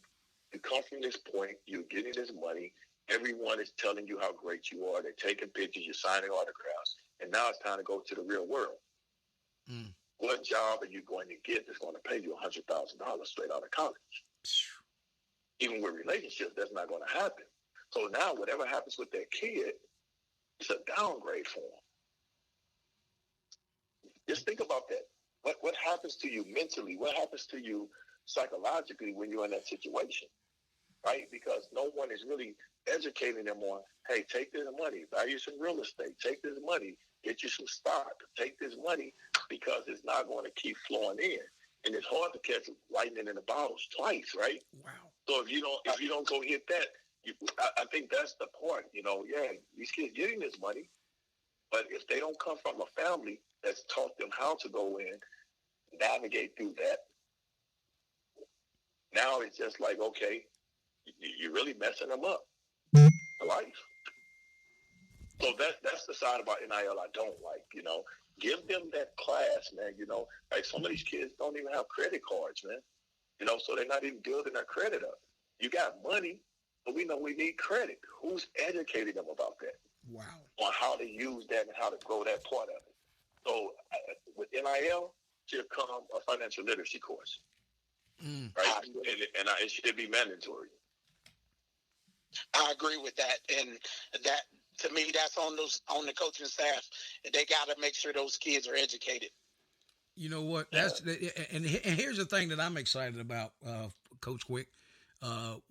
Speaker 5: You come from this point, you're getting this money. Everyone is telling you how great you are. They're taking pictures, you're signing autographs. And now it's time to go to the real world. What job are you going to get that's going to pay you $100,000 straight out of college? Even with relationships, that's not going to happen. So now whatever happens with that kid, it's a downgrade for him. Just think about that. What happens to you mentally? What happens to you psychologically when you're in that situation, right? Because no one is really educating them on, hey, take this money, buy you some real estate, take this money, get you some stock, take this money, because it's not going to keep flowing in. And it's hard to catch lightning in the bottles twice, right?
Speaker 2: Wow.
Speaker 5: So if you don't go hit that, I think that's the part, these kids getting this money, but if they don't come from a family that's taught them how to go in, navigate through that, now it's just like, okay, you're really messing them up for life. So that's the side about NIL I don't like, Give them that class, man, Like some of these kids don't even have credit cards, man. So they're not even building their credit up. You got money, but we know we need credit. Who's educating them about that?
Speaker 2: Wow.
Speaker 5: On how to use that and how to grow that part of it. So with NIL, should come a financial literacy course. Right? And it should be mandatory.
Speaker 3: I agree with that. And that, to me, that's on the coaching staff. They got to make sure those kids are educated.
Speaker 2: You know what? And here's the thing that I'm excited about, Coach Quick.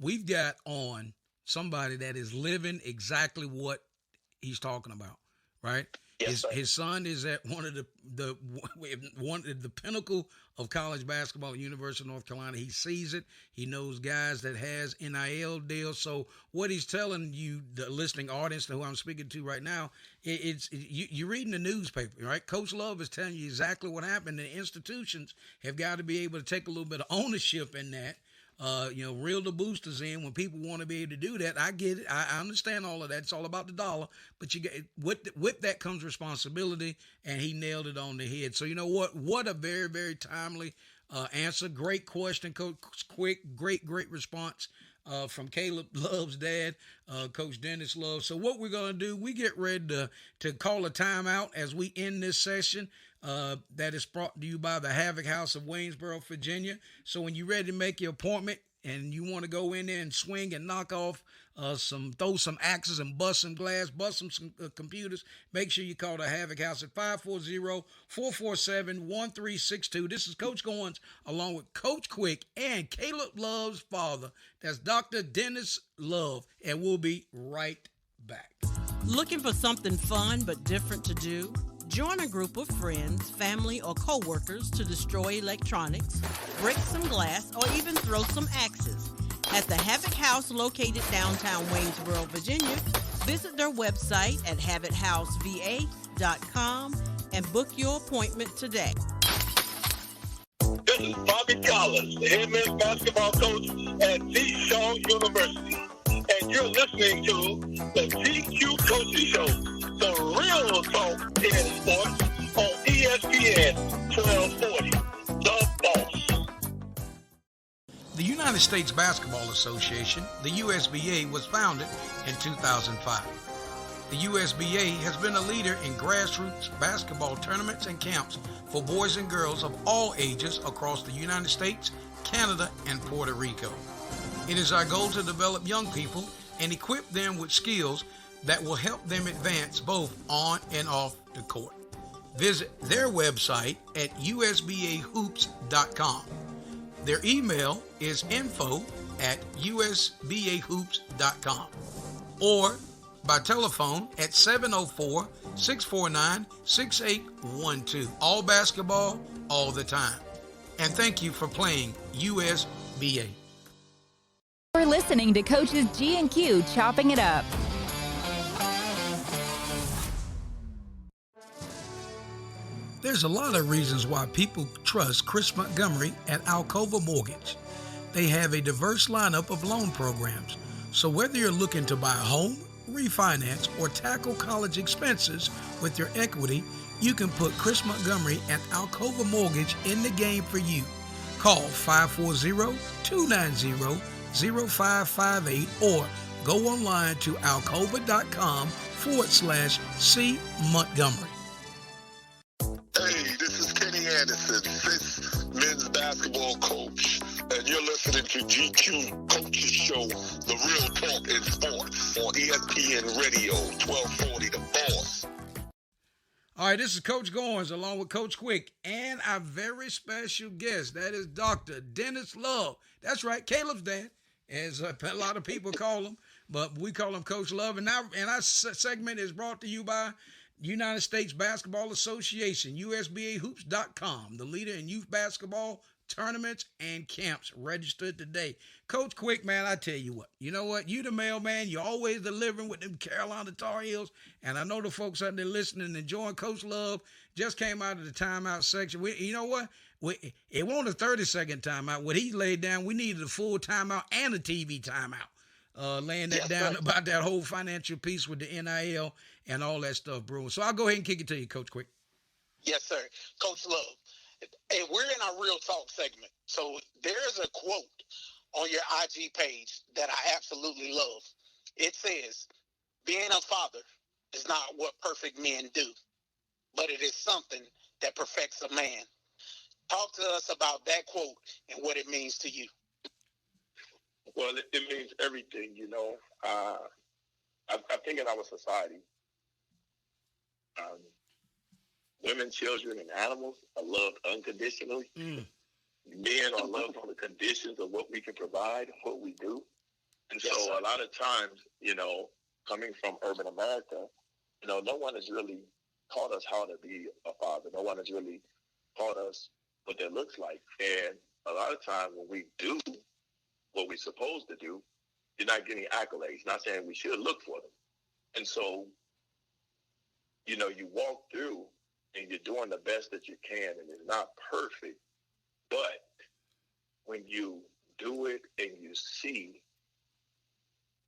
Speaker 2: We've got on somebody that is living exactly what he's talking about, right?
Speaker 5: Yes,
Speaker 2: his son is at one of the pinnacle of college basketball at University of North Carolina. He sees it. He knows guys that has NIL deals. So what he's telling you, the listening audience, who I'm speaking to right now, you're reading the newspaper, right? Coach Love is telling you exactly what happened. The institutions have got to be able to take a little bit of ownership in that. Reel the boosters in when people want to be able to do that. I get it. I understand all of that. It's all about the dollar, but you get with that comes responsibility, and he nailed it on the head. So you know what? What a very, very timely answer. Great question, Coach Quick. Great response from Caleb Love's dad, Coach Dennis Love. So what we're gonna do? We get ready to call a timeout as we end this session. That is brought to you by the Havoc House of Waynesboro, Virginia. So when you're ready to make your appointment and you want to go in there and swing and knock off throw some axes and bust some glass, bust some computers, make sure you call the Havoc House at 540-447-1362. This is Coach Goins along with Coach Quick and Caleb Love's father. That's Dr. Dennis Love, and we'll be right back.
Speaker 1: Looking for something fun but different to do? Join a group of friends, family, or co-workers to destroy electronics, break some glass, or even throw some axes. At the Havoc House located downtown Waynesboro, Virginia, visit their website at havochouseva.com and book your appointment today.
Speaker 5: This is Bobby Collins, the head men's basketball coach at Shaw University. And you're listening to the GQ Coaches Show, the real talk in sports on ESPN 1240, The Boss.
Speaker 2: The United States Basketball Association, the USBA, was founded in 2005. The USBA has been a leader in grassroots basketball tournaments and camps for boys and girls of all ages across the United States, Canada, and Puerto Rico. It is our goal to develop young people and equip them with skills that will help them advance both on and off the court. Visit their website at usbahoops.com. Their email is info@usbahoops.com or by telephone at 704-649-6812. All basketball, all the time. And thank you for playing USBA.
Speaker 4: You're listening to Coaches G and Q Chopping It Up.
Speaker 2: There's a lot of reasons why people trust Chris Montgomery at Alcova Mortgage. They have a diverse lineup of loan programs. So whether you're looking to buy a home, refinance, or tackle college expenses with your equity, you can put Chris Montgomery at Alcova Mortgage in the game for you. Call 540-290-0558 or go online to alcova.com/C Montgomery.
Speaker 8: Hey, this is Kenny Anderson, 5th men's basketball coach, and you're listening to GQ Coaches Show, the real talk in sports, on ESPN Radio, 1240, The Boss.
Speaker 2: All right, this is Coach Goins along with Coach Quick and our very special guest. That is Dr. Dennis Love. That's right, Caleb's dad, as a lot of people call him, but we call him Coach Love. And our segment is brought to you by United States Basketball Association, USBAHoops.com, the leader in youth basketball tournaments and camps. Registered today. Coach Quick, man, I tell you what. You know what? You the mailman. You're always delivering with them Carolina Tar Heels. And I know the folks out there listening and enjoying Coach Love just came out of the timeout section. You know what? It wasn't a 30-second timeout. What he laid down, we needed a full timeout and a TV timeout. Laying that down right about that whole financial piece with the NIL and all that stuff, bro. So I'll go ahead and kick it to you, Coach Quick.
Speaker 3: Yes, sir. Coach Love. Hey, we're in our Real Talk segment. So there's a quote on your IG page that I absolutely love. It says, being a father is not what perfect men do, but it is something that perfects a man. Talk to us about that quote and what it means to you.
Speaker 5: Well, it means everything, you know. I think in our society, women, children, and animals are loved unconditionally. Men are loved on the conditions of what we can provide, what we do. And so a lot of times, you know, coming from urban America, you know, no one has really taught us how to be a father. No one has really taught us what that looks like. And a lot of times when we do what we're supposed to do, you're not getting accolades. Not saying we should look for them. And so, you know, you walk through and you're doing the best that you can, and it's not perfect. But when you do it and you see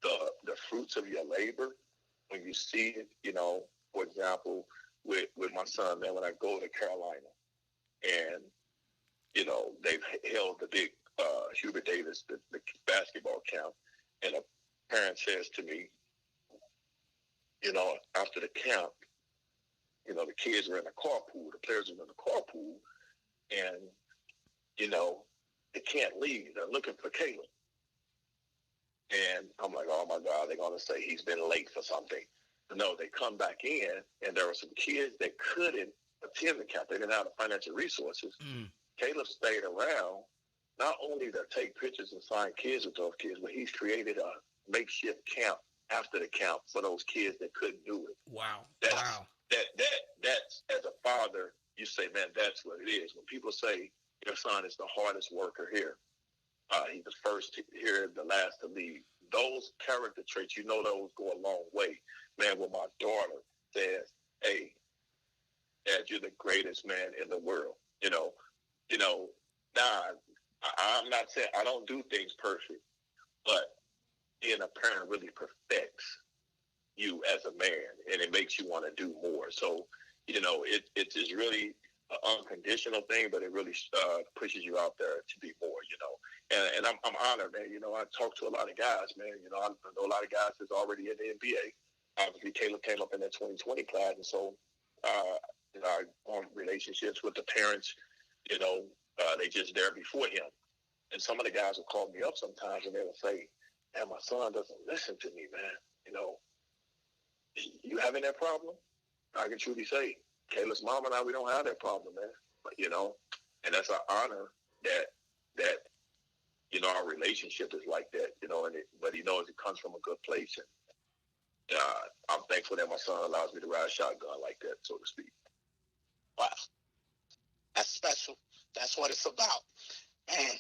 Speaker 5: the fruits of your labor, when you see it, you know, for example, with my son, man, when I go to Carolina and, you know, they've held the big Hubert Davis, the basketball camp, and a parent says to me, you know, after the camp, you know, the kids are in the carpool, the players are in the carpool, and, you know, they can't leave. They're looking for Caleb. And I'm like, oh, my God, they're going to say he's been late for something. No, they come back in, and there were some kids that couldn't attend the camp. They didn't have the financial resources. Caleb stayed around, not only to take pictures and sign kids with those kids, but he's created a makeshift camp after the camp for those kids that couldn't do it.
Speaker 2: Wow.
Speaker 5: That's as a father, you say, man, that's what it is. When people say your son is the hardest worker here, he's the first here, the last to leave. Those character traits, you know, those go a long way. Man, when my daughter says, hey, Dad, you're the greatest man in the world, you know, now I'm not saying I don't do things perfect, but being a parent really perfects you as a man, and it makes you want to do more. So, you know, it's really an unconditional thing, but it really pushes you out there to be more, you know. And I'm honored, man. You know, I talk to a lot of guys, man. You know, I know a lot of guys that's already in the NBA. Obviously, Caleb came up in that 2020 class, and so, you know, I formed relationships with the parents, you know, they just there before him. And some of the guys will call me up sometimes, and they will say, man, my son doesn't listen to me, man. You know, you having that problem? I can truly say, Caleb's mom and I, we don't have that problem, man. But, and that's an honor that our relationship is like that, but he knows it comes from a good place. And I'm thankful that my son allows me to ride shotgun like that, so to speak.
Speaker 3: Wow. That's special. That's what it's about. Man,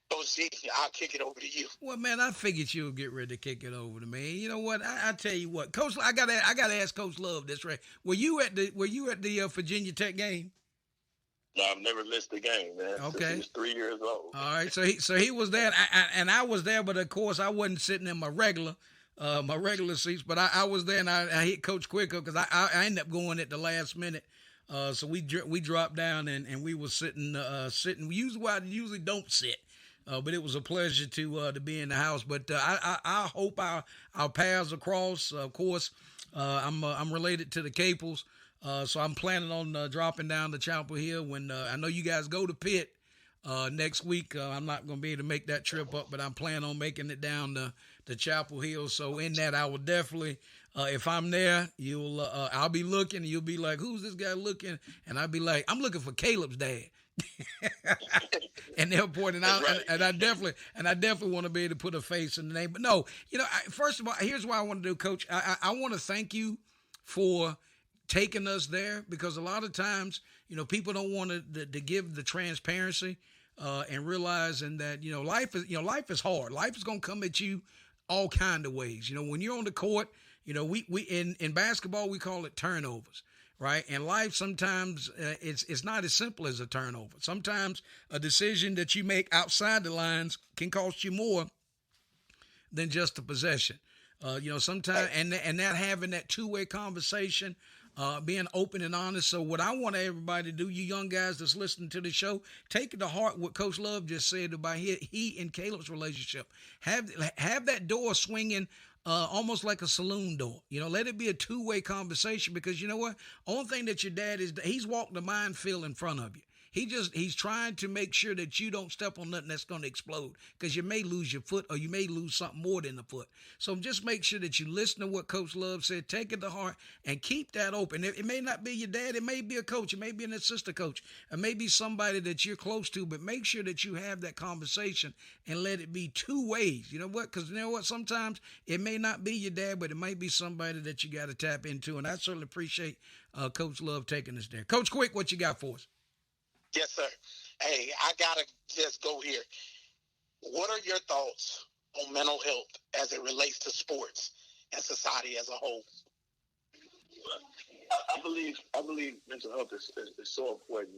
Speaker 3: Coach G, I'll kick it over to you.
Speaker 2: Well, man, I figured you would get ready to kick it over to me. You know what? I tell you what, Coach, I gotta ask Coach Love this, right? Were you at the Virginia Tech game?
Speaker 5: No, I've never missed a game, man.
Speaker 2: Okay.
Speaker 5: Since he was 3 years old.
Speaker 2: All right, so he was there, and I was there, but of course I wasn't sitting in my regular seats, but I was there, and I hit Coach Quick up because I ended up going at the last minute. So we dropped down and we were sitting. Usually I usually don't sit. But it was a pleasure to be in the house. But I hope our paths will cross. Of course, I'm related to the Capels, so I'm planning on dropping down to Chapel Hill when I know you guys go to Pitt next week. I'm not going to be able to make that trip up, but I'm planning on making it down to Chapel Hill. So in that, I will definitely, if I'm there, I'll be looking. And you'll be like, "Who's this guy looking?" And I'll be like, "I'm looking for Caleb's dad." And they'll point it out, right. and I definitely want to be able to put a face in the name. But no, first of all, here's what I want to do, Coach. I want to thank you for taking us there, because a lot of times, people don't want to give the transparency and realizing that life is hard. Life is gonna come at you all kind of ways. When you're on the court, we in basketball we call it turnovers. Right. And life sometimes it's not as simple as a turnover. Sometimes a decision that you make outside the lines can cost you more than just a possession. Sometimes and that having that two-way conversation, being open and honest. So what I want everybody to do, you young guys that's listening to the show, take it to heart what Coach Love just said about he and Caleb's relationship. Have that door swinging almost like a saloon door. Let it be a two-way conversation, because you know what? Only thing that your dad is, he's walked the minefield in front of you. He's trying to make sure that you don't step on nothing that's going to explode, because you may lose your foot or you may lose something more than the foot. So just make sure that you listen to what Coach Love said, take it to heart, and keep that open. It may not be your dad. It may be a coach. It may be an assistant coach. It may be somebody that you're close to, but make sure that you have that conversation and let it be two ways. You know what? Because sometimes it may not be your dad, but it might be somebody that you got to tap into. And I certainly appreciate Coach Love taking us there. Coach Quick, what you got for us?
Speaker 3: Yes, sir. Hey, I got to just go here. What are your thoughts on mental health as it relates to sports and society as a whole?
Speaker 5: I believe mental health is so important,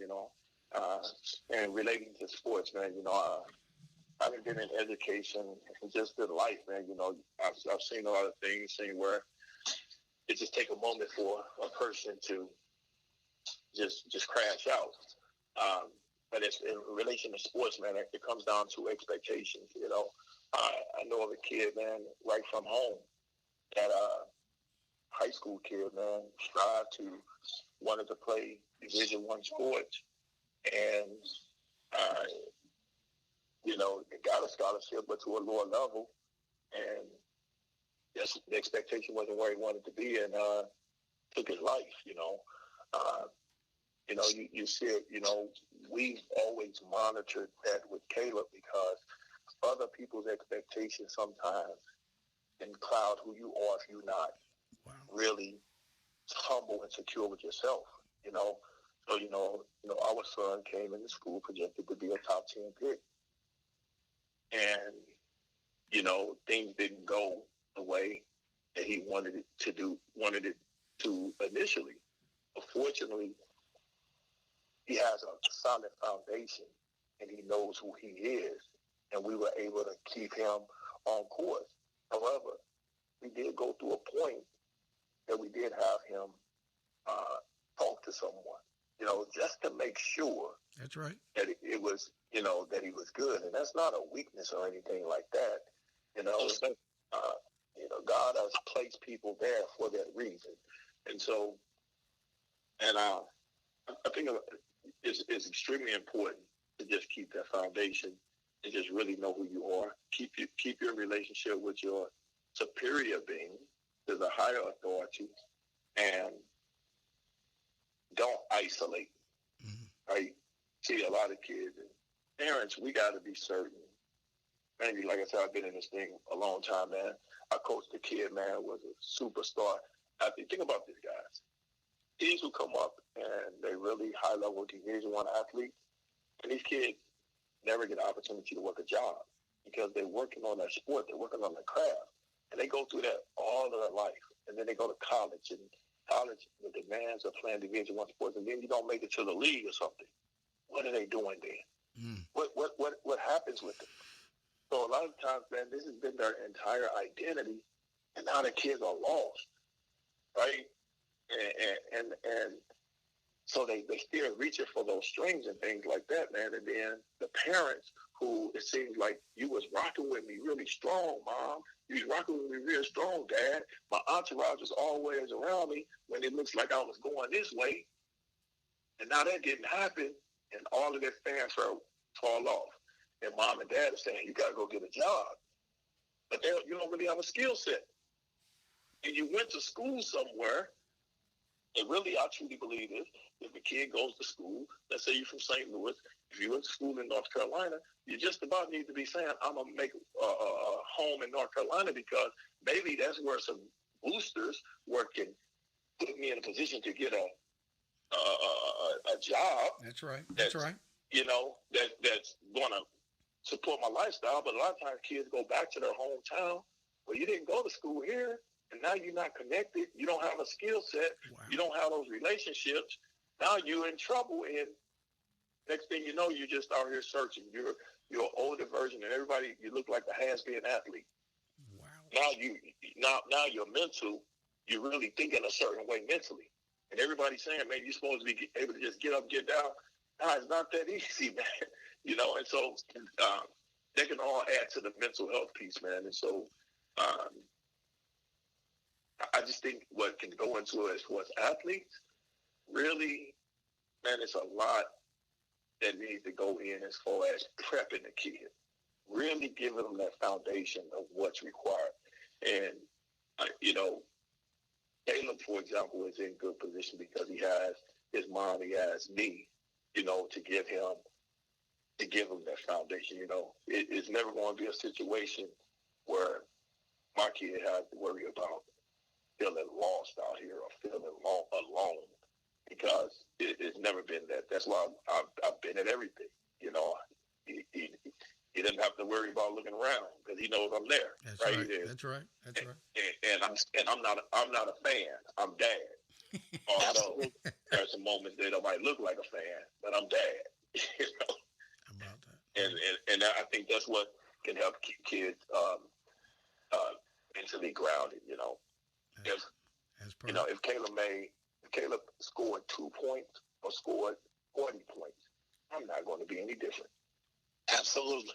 Speaker 5: and relating to sports, man. I've been in education and just in life, man. I've seen a lot of things, where it just take a moment for a person to just crash out. But it's in relation to sports, man. It comes down to expectations. I know of a kid, man, right from home, that high school kid, man, wanted to play Division I sports, and got a scholarship, but to a lower level, and just the expectation wasn't where he wanted to be, and took his life. You see it, we've always monitored that with Caleb, because other people's expectations sometimes can cloud who you are if you're not really humble and secure with yourself, So, our son came into school projected to be a top 10 pick. And, things didn't go the way that he wanted it to initially. But fortunately, he has a solid foundation, and he knows who he is, and we were able to keep him on course. However, we did go through a point that we did have him talk to someone, just to make sure.
Speaker 2: That's right.
Speaker 5: That it was, that he was good, and that's not a weakness or anything like that. God has placed people there for that reason, and so, and I think it's extremely important to just keep that foundation and just really know who you are. Keep your relationship with your superior being. There's a higher authority, and don't isolate. Right? See, a lot of kids and parents, we got to be certain. Maybe, like I said, I've been in this thing a long time, man. I coached a kid, man, was a superstar. I think about these guys. These who come up and they really high-level Division I athletes, and these kids never get an opportunity to work a job because they're working on their sport, they're working on their craft, and they go through that all their life. And then they go to college, and college, the demands of playing Division I sports, and then you don't make it to the league or something. What are they doing then? What happens with them? So a lot of times, man, this has been their entire identity, and now the kids are lost, right? And so they still reaching for those strings and things like that, man. And then the parents who it seems like you was rocking with me really strong, Mom. You was rocking with me real strong, Dad. My entourage was always around me when it looks like I was going this way. And now that didn't happen, and all of their fans fall off. And Mom and Dad are saying, you got to go get a job. But you don't really have a skill set. And you went to school somewhere, and really I truly believe this. If a kid goes to school, let's say you're from St. Louis, if you went to school in North Carolina, you just about need to be saying, I'm going to make a home in North Carolina because maybe that's where some boosters can put me in a position to get a job.
Speaker 2: That's right.
Speaker 5: You know, that's going to support my lifestyle. But a lot of times kids go back to their hometown. Well, you didn't go to school here, and now you're not connected. You don't have a skill set. Wow. You don't have those relationships. Now you're in trouble, and next thing you know, you're just out here searching. You're an older version, and everybody, you look like a has-been athlete. Wow. Now you're mental. You're really thinking a certain way mentally. And everybody's saying, man, you're supposed to be able to just get up, get down. No, it's not that easy, man. You know, and so they can all add to the mental health piece, man. And so I just think what can go into it as far as athletes, really, man, it's a lot that needs to go in as far as prepping the kid, really giving them that foundation of what's required. And, you know, Caleb, for example, is in good position because he has his mom, he has me, you know, to give him that foundation. You know, it's never going to be a situation where my kid has to worry about feeling lost out here or feeling alone, because it's never been that. That's why I've been at everything. You know, he doesn't have to worry about looking around because he knows I'm there.
Speaker 2: That's right. That's right.
Speaker 5: And I'm not a fan. I'm Dad. Although there's some moments that I might look like a fan, but I'm Dad. You know?
Speaker 2: About that.
Speaker 5: And I think that's what can help keep kids mentally grounded. You know, if Caleb scored 2 points or scored 40 points, I'm not going to be any different.
Speaker 3: Absolutely.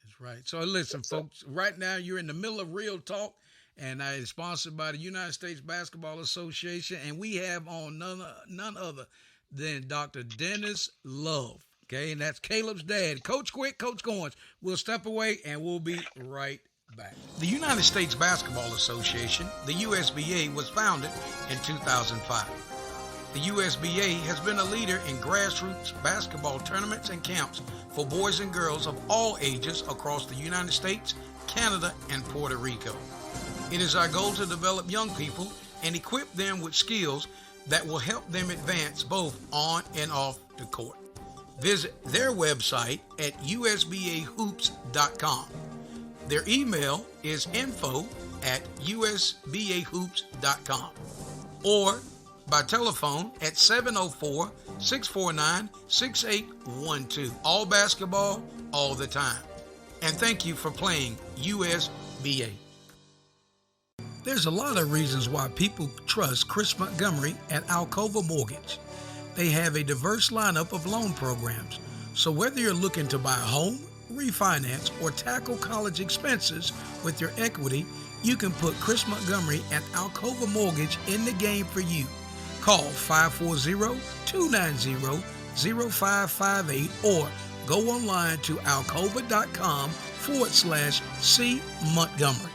Speaker 2: That's right. So listen, folks, right now you're in the middle of Real Talk, and it's sponsored by the United States Basketball Association, and we have on none other than Dr. Dennis Love, okay? And that's Caleb's dad. Coach Quick, Coach Goins. We'll step away, and we'll be right back. The United States Basketball Association, the USBA, was founded in 2005. The USBA has been a leader in grassroots basketball tournaments and camps for boys and girls of all ages across the United States, Canada, and Puerto Rico. It is our goal to develop young people and equip them with skills that will help them advance both on and off the court. Visit their website at usbahoops.com. Their email is info@usbahoops.com or by telephone at 704-649-6812. All basketball, all the time. And thank you for playing USBA. There's a lot of reasons why people trust Chris Montgomery at Alcova Mortgage. They have a diverse lineup of loan programs. So whether you're looking to buy a home, refinance, or tackle college expenses with your equity, you can put Chris Montgomery at Alcova Mortgage in the game for you. Call 540-290-0558 or go online to alcova.com/C Montgomery.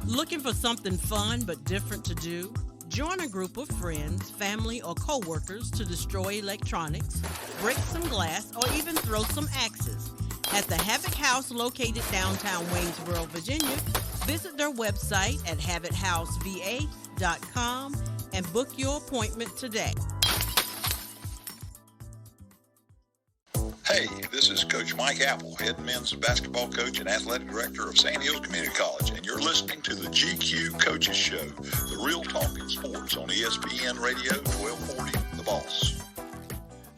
Speaker 1: Looking for something fun but different to do? Join a group of friends, family, or co-workers to destroy electronics, break some glass, or even throw some axes. At the Havoc House located downtown Waynesboro, Virginia, visit their website at havochouseva.com and book your appointment today.
Speaker 8: Hey, this is Coach Mike Apple, head men's basketball coach and athletic director of Sand Hills Community College, and you're listening to the GQ Coaches Show, the real talk in sports on ESPN Radio 1240, The Boss.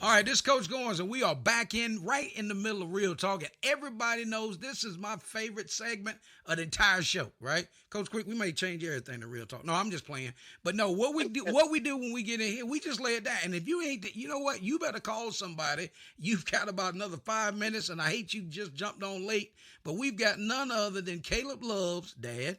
Speaker 2: All right, this is Coach Goins, and we are back right in the middle of Real Talk. And everybody knows this is my favorite segment of the entire show, right? Coach Quick, we may change everything to Real Talk. No, I'm just playing. But no, what we do when we get in here, we just lay it down. And if you ain't, you know what? You better call somebody. You've got about another 5 minutes, and I hate you just jumped on late. But we've got none other than Caleb Love's dad,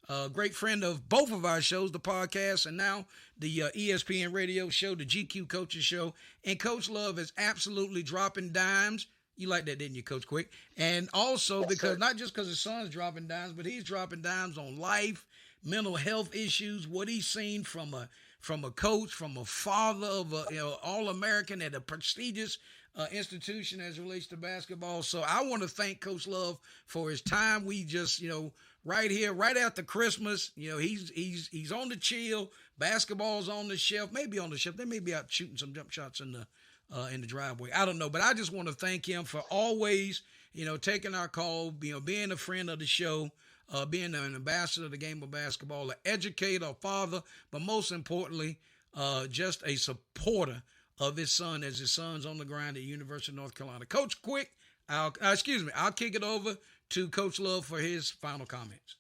Speaker 2: a great friend of both of our shows, the podcast, and now the ESPN radio show, the GQ Coaches Show. And Coach Love is absolutely dropping dimes. You like that, didn't you, Coach Quick? And also because not just because his son's dropping dimes, but he's dropping dimes on life, mental health issues, what he's seen from a coach, from a father of a All-American at a prestigious institution as it relates to basketball. So I want to thank Coach Love for his time. We just, right here, right after Christmas, he's on the chill. Basketball's on the shelf, maybe on the shelf. They may be out shooting some jump shots in the driveway. I don't know, but I just want to thank him for always, taking our call, being a friend of the show, being an ambassador of the game of basketball, an educator, a father, but most importantly, just a supporter of his son as his son's on the grind at the University of North Carolina. Coach Quick, I'll kick it over to Coach Love for his final comments.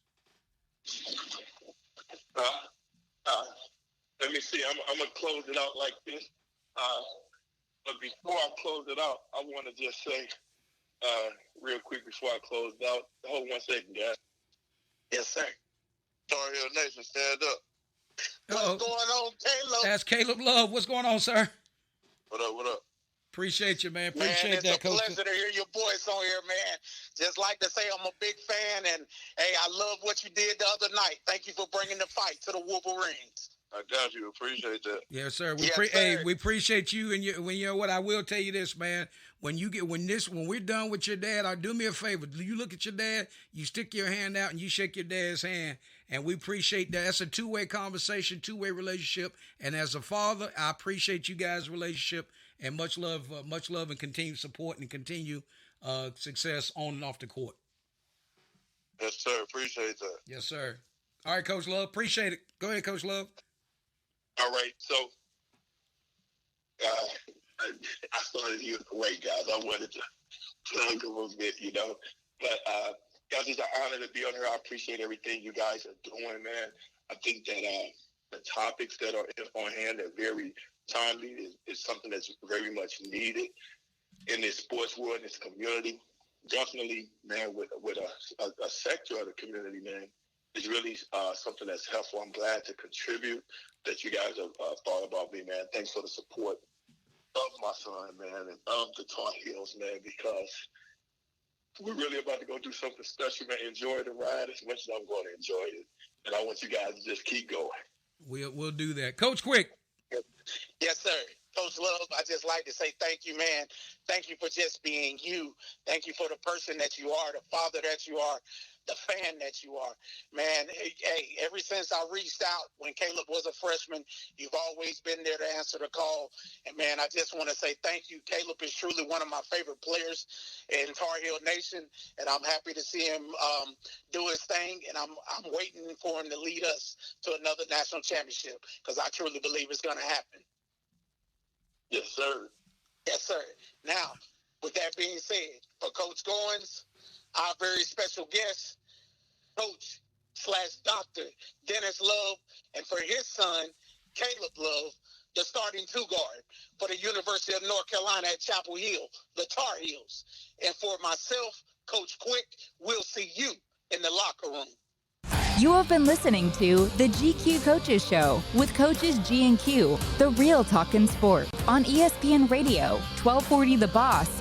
Speaker 5: Let me see. I'm going to close it out like this. But before I close it out, I want to just say real quick before I close it out, hold 1 second, guys.
Speaker 3: Yes, sir. Tarheels Nation, stand up.
Speaker 2: Uh-oh.
Speaker 3: What's going on, Caleb?
Speaker 2: That's Caleb Love. What's going on, sir?
Speaker 3: What up?
Speaker 2: Appreciate you, man.
Speaker 3: It's
Speaker 2: that,
Speaker 3: a
Speaker 2: Coach.
Speaker 3: pleasure to hear your voice on here, man. Just like to say I'm a big fan, and, hey, I love what you did the other night. Thank you for bringing the fight to the Wolverines.
Speaker 5: I got you. Appreciate that.
Speaker 2: Yes, sir. We appreciate you. And you know what? I will tell you this, man. When we're done with your dad, do me a favor. You look at your dad, you stick your hand out, and you shake your dad's hand. And we appreciate that. That's a two-way conversation, two-way relationship. And as a father, I appreciate you guys' relationship, and much love, and continued support, and continue success on and off the court.
Speaker 3: Yes, sir. Appreciate that.
Speaker 2: Yes, sir. All right, Coach Love. Appreciate it. Go ahead, Coach Love.
Speaker 5: All right, so I started you late, guys. I wanted to plug a little bit, But, guys, it's an honor to be on here. I appreciate everything you guys are doing, man. I think that the topics that are on hand are very timely. Is something that's very much needed in this sports world, in this community. Definitely, man, with a sector of the community, man. It's really something that's helpful. I'm glad to contribute that you guys have thought about me, man. Thanks for the support of my son, man, and of the Tarheels, man, because we're really about to go do something special, man. Enjoy the ride as much as I'm going to enjoy it. And I want you guys to just keep going.
Speaker 2: We'll do that. Coach Quick.
Speaker 3: Yes, sir. Coach Love, I just like to say thank you, man. Thank you for just being you. Thank you for the person that you are, the father that you are, the fan that you are. Man, hey, ever since I reached out when Caleb was a freshman, you've always been there to answer the call. And, man, I just want to say thank you. Caleb is truly one of my favorite players in Tar Heel Nation, and I'm happy to see him do his thing, and I'm waiting for him to lead us to another national championship because I truly believe it's going to happen.
Speaker 5: Yes, sir.
Speaker 3: Yes, sir. Now, with that being said, for Coach Goins, our very special guest, Coach/Dr. Dennis Love, and for his son, Caleb Love, the starting two-guard for the University of North Carolina at Chapel Hill, the Tar Heels. And for myself, Coach Quick, we'll see you in the locker room.
Speaker 4: You have been listening to the GQ Coaches Show with Coaches G and Q, the real talk in sport on ESPN Radio, 1240 The Boss,